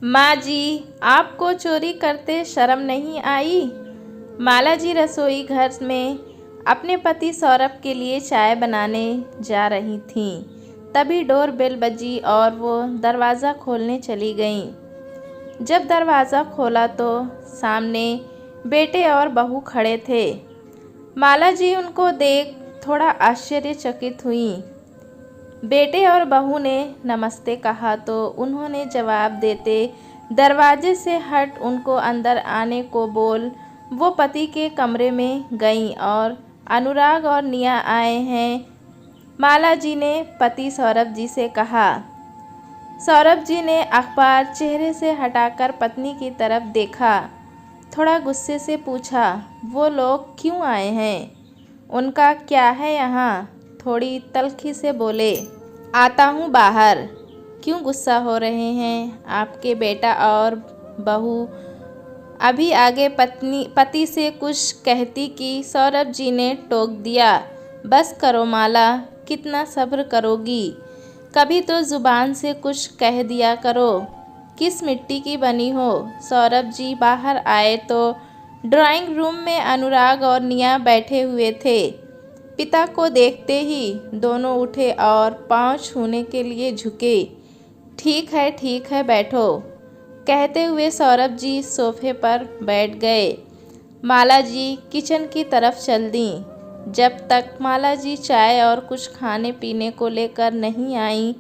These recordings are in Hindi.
माँ जी, आपको चोरी करते शर्म नहीं आई? माला जी रसोई घर में अपने पति सौरभ के लिए चाय बनाने जा रही थीं। तभी डोर बेल बजी और वो दरवाज़ा खोलने चली गईं। जब दरवाज़ा खोला तो सामने बेटे और बहू खड़े थे। माला जी उनको देख थोड़ा आश्चर्यचकित हुईं। बेटे और बहू ने नमस्ते कहा तो उन्होंने जवाब देते दरवाजे से हट उनको अंदर आने को बोल वो पति के कमरे में गईं और अनुराग और निया आए हैं। माला जी ने पति सौरभ जी से कहा। सौरभ जी ने अखबार चेहरे से हटाकर पत्नी की तरफ देखा। थोड़ा गुस्से से पूछा, वो लोग क्यों आए हैं? उनका क्या है यहाँ? थोड़ी तल्खी से बोले, आता हूँ बाहर। क्यों गुस्सा हो रहे हैं? आपके बेटा और बहू अभी आगे पति से कुछ कहती कि सौरभ जी ने टोक दिया। बस करो माला, कितना सब्र करोगी? कभी तो ज़ुबान से कुछ कह दिया करो। किस मिट्टी की बनी हो? सौरभ जी बाहर आए तो ड्राइंग रूम में अनुराग और निया बैठे हुए थे। पिता को देखते ही दोनों उठे और पांव छूने के लिए झुके। ठीक है बैठो, कहते हुए सौरभ जी सोफे पर बैठ गए। माला जी किचन की तरफ चल दीं। जब तक माला जी चाय और कुछ खाने पीने को लेकर नहीं आईं,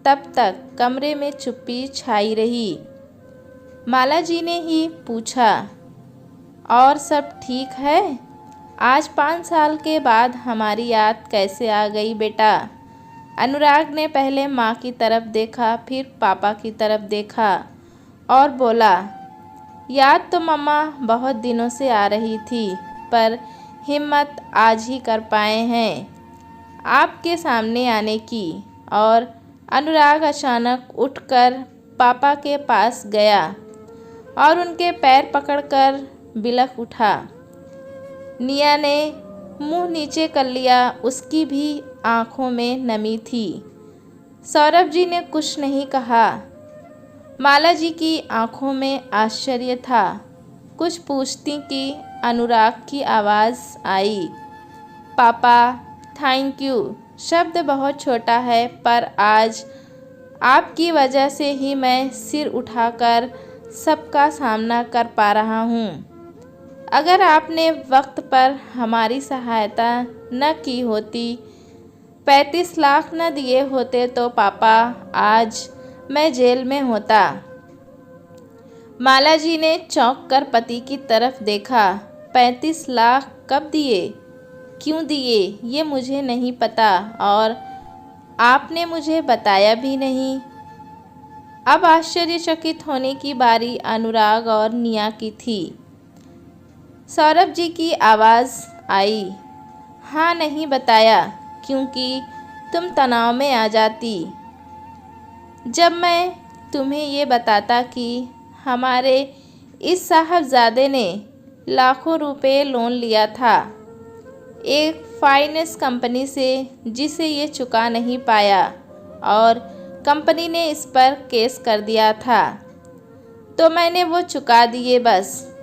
तब तक कमरे में चुप्पी छाई रही। माला जी ने ही पूछा, और सब ठीक है? आज 5 साल के बाद हमारी याद कैसे आ गई बेटा? अनुराग ने पहले माँ की तरफ देखा, फिर पापा की तरफ देखा और बोला, याद तो मम्मा बहुत दिनों से आ रही थी, पर हिम्मत आज ही कर पाए हैं आपके सामने आने की। और अनुराग अचानक उठकर पापा के पास गया और उनके पैर पकड़कर बिलख उठा। निया ने मुंह नीचे कर लिया, उसकी भी आंखों में नमी थी। सौरभ जी ने कुछ नहीं कहा। माला जी की आंखों में आश्चर्य था। कुछ पूछती कि अनुराग की आवाज़ आई, पापा थैंक यू। शब्द बहुत छोटा है, पर आज आपकी वजह से ही मैं सिर उठाकर सबका सामना कर पा रहा हूँ। अगर आपने वक्त पर हमारी सहायता न की होती, 35 लाख न दिए होते तो पापा आज मैं जेल में होता। माला जी ने चौंक कर पति की तरफ देखा। 35 लाख कब दिए? क्यों दिए ये मुझे नहीं पता और आपने मुझे बताया भी नहीं। अब आश्चर्यचकित होने की बारी अनुराग और निया की थी। सौरभ जी की आवाज़ आई, हाँ नहीं बताया क्योंकि तुम तनाव में आ जाती। जब मैं तुम्हें ये बताता कि हमारे इस साहबजादे ने लाखों रुपए लोन लिया था एक फाइनेंस कंपनी से, जिसे ये चुका नहीं पाया और कंपनी ने इस पर केस कर दिया था, तो मैंने वो चुका दिए। बस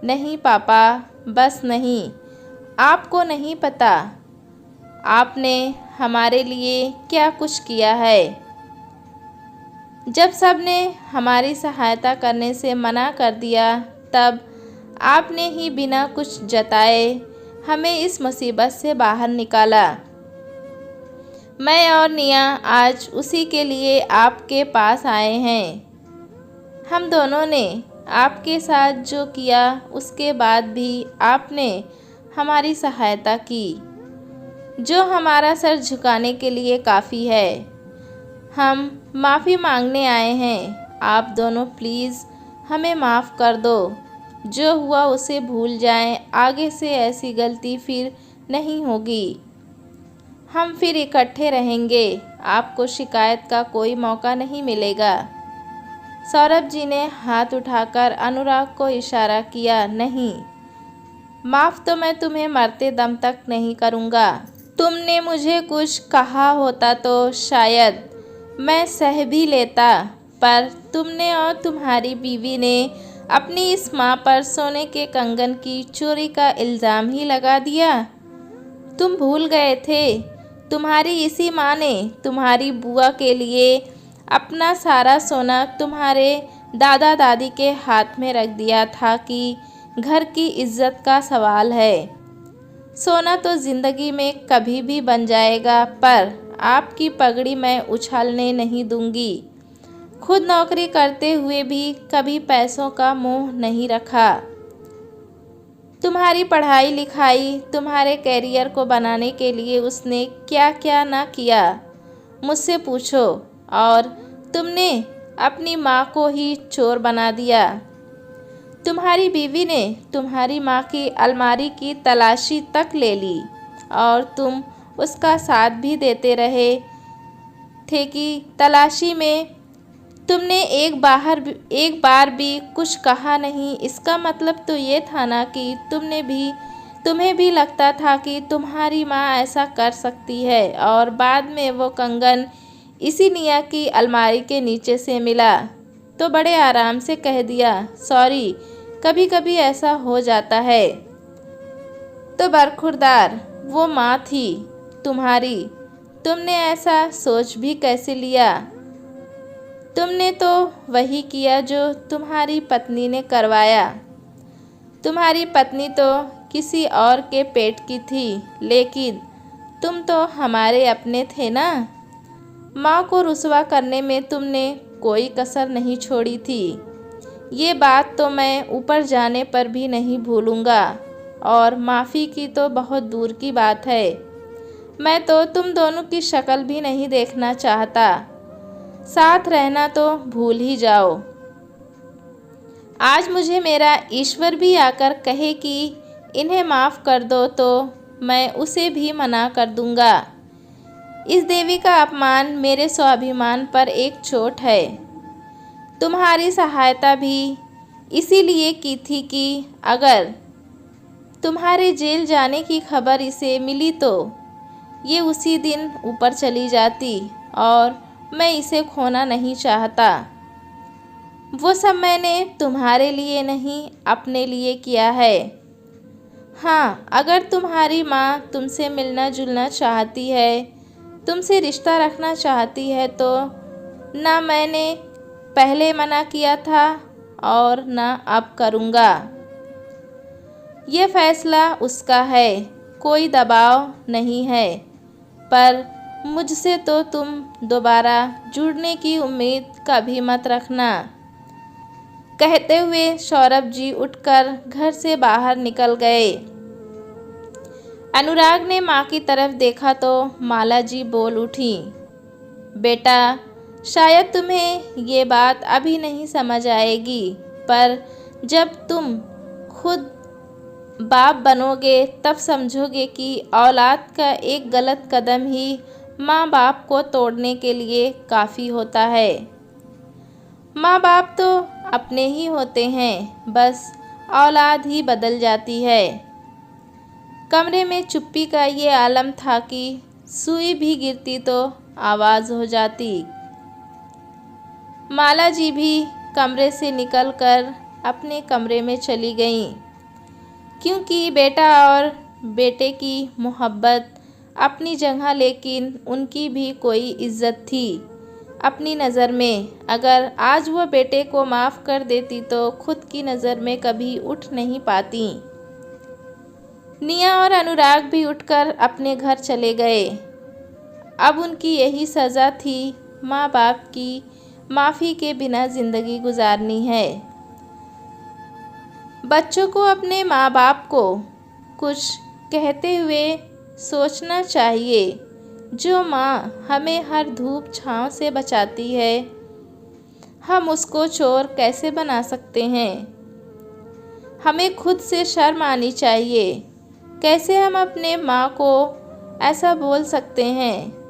नहीं पापा, बस नहीं। आपको नहीं पता आपने हमारे लिए क्या कुछ किया है। जब सब ने हमारी सहायता करने से मना कर दिया, तब आपने ही बिना कुछ जताए हमें इस मुसीबत से बाहर निकाला। मैं और निया आज उसी के लिए आपके पास आए हैं। हम दोनों ने आपके साथ जो किया, उसके बाद भी आपने हमारी सहायता की, जो हमारा सर झुकाने के लिए काफ़ी है। हम माफ़ी मांगने आए हैं। आप दोनों प्लीज़ हमें माफ़ कर दो। जो हुआ उसे भूल जाएं। आगे से ऐसी गलती फिर नहीं होगी। हम फिर इकट्ठे रहेंगे। आपको शिकायत का कोई मौका नहीं मिलेगा। सौरभ जी ने हाथ उठाकर अनुराग को इशारा किया, नहीं, माफ़ तो मैं तुम्हें मरते दम तक नहीं करूँगा। तुमने मुझे कुछ कहा होता तो शायद मैं सह भी लेता, पर तुमने और तुम्हारी बीवी ने अपनी इस माँ पर सोने के कंगन की चोरी का इल्ज़ाम ही लगा दिया। तुम भूल गए थे तुम्हारी इसी माँ ने तुम्हारी बुआ के लिए अपना सारा सोना तुम्हारे दादा दादी के हाथ में रख दिया था कि घर की इज्जत का सवाल है। सोना तो ज़िंदगी में कभी भी बन जाएगा, पर आपकी पगड़ी मैं उछालने नहीं दूंगी। खुद नौकरी करते हुए भी कभी पैसों का मोह नहीं रखा। तुम्हारी पढ़ाई लिखाई, तुम्हारे कैरियर को बनाने के लिए उसने क्या क्या ना किया, मुझसे पूछो। और तुमने अपनी माँ को ही चोर बना दिया। तुम्हारी बीवी ने तुम्हारी माँ की अलमारी की तलाशी तक ले ली और तुम उसका साथ भी देते रहे थे कि तलाशी में तुमने एक बार भी कुछ कहा नहीं। इसका मतलब तो ये था ना कि तुम्हें भी लगता था कि तुम्हारी माँ ऐसा कर सकती है। और बाद में वो कंगन इसी निया की अलमारी के नीचे से मिला तो बड़े आराम से कह दिया, सॉरी, कभी कभी ऐसा हो जाता है। तो बरखुरदार वो माँ थी तुम्हारी, तुमने ऐसा सोच भी कैसे लिया? तुमने तो वही किया जो तुम्हारी पत्नी ने करवाया। तुम्हारी पत्नी तो किसी और के पेट की थी, लेकिन तुम तो हमारे अपने थे ना। माँ को रुसवा करने में तुमने कोई कसर नहीं छोड़ी थी। ये बात तो मैं ऊपर जाने पर भी नहीं भूलूँगा, और माफ़ी की तो बहुत दूर की बात है। मैं तो तुम दोनों की शक्ल भी नहीं देखना चाहता। साथ रहना तो भूल ही जाओ। आज मुझे मेरा ईश्वर भी आकर कहे कि इन्हें माफ़ कर दो तो मैं उसे भी मना कर दूंगा। इस देवी का अपमान मेरे स्वाभिमान पर एक चोट है। तुम्हारी सहायता भी इसीलिए की थी कि अगर तुम्हारे जेल जाने की खबर इसे मिली तो ये उसी दिन ऊपर चली जाती, और मैं इसे खोना नहीं चाहता। वो सब मैंने तुम्हारे लिए नहीं, अपने लिए किया है। हाँ, अगर तुम्हारी माँ तुमसे मिलना जुलना चाहती है, तुमसे रिश्ता रखना चाहती है, तो ना मैंने पहले मना किया था और ना अब करूँगा। ये फैसला उसका है, कोई दबाव नहीं है। पर मुझसे तो तुम दोबारा जुड़ने की उम्मीद कभी मत रखना। कहते हुए सौरभ जी उठकर घर से बाहर निकल गए। अनुराग ने माँ की तरफ देखा तो माला जी बोल उठी, बेटा, शायद तुम्हें ये बात अभी नहीं समझ आएगी, पर जब तुम खुद बाप बनोगे तब समझोगे कि औलाद का एक गलत कदम ही माँ बाप को तोड़ने के लिए काफ़ी होता है। माँ बाप तो अपने ही होते हैं, बस औलाद ही बदल जाती है। कमरे में चुप्पी का ये आलम था कि सुई भी गिरती तो आवाज़ हो जाती। माला जी भी कमरे से निकलकर अपने कमरे में चली गईं, क्योंकि बेटा और बेटे की मोहब्बत अपनी जगह, लेकिन उनकी भी कोई इज्जत थी अपनी नज़र में। अगर आज वो बेटे को माफ़ कर देती तो खुद की नज़र में कभी उठ नहीं पाती। निया और अनुराग भी उठकर अपने घर चले गए। अब उनकी यही सज़ा थी, माँ बाप की माफ़ी के बिना ज़िंदगी गुजारनी है। बच्चों को अपने माँ बाप को कुछ कहते हुए सोचना चाहिए। जो माँ हमें हर धूप छाँव से बचाती है, हम उसको चोर कैसे बना सकते हैं? हमें खुद से शर्म आनी चाहिए। कैसे हम अपने माँ को ऐसा बोल सकते हैं?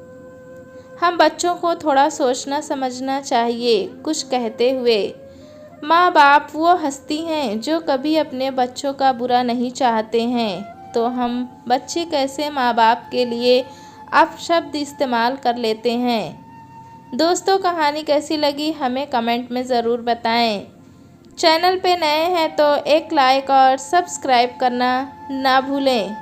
हम बच्चों को थोड़ा सोचना समझना चाहिए कुछ कहते हुए। माँ बाप वो हस्ती हैं जो कभी अपने बच्चों का बुरा नहीं चाहते हैं, तो हम बच्चे कैसे माँ बाप के लिए अपशब्द इस्तेमाल कर लेते हैं? दोस्तों कहानी कैसी लगी हमें कमेंट में ज़रूर बताएं। चैनल पे नए हैं तो एक लाइक और सब्सक्राइब करना ना भूलें।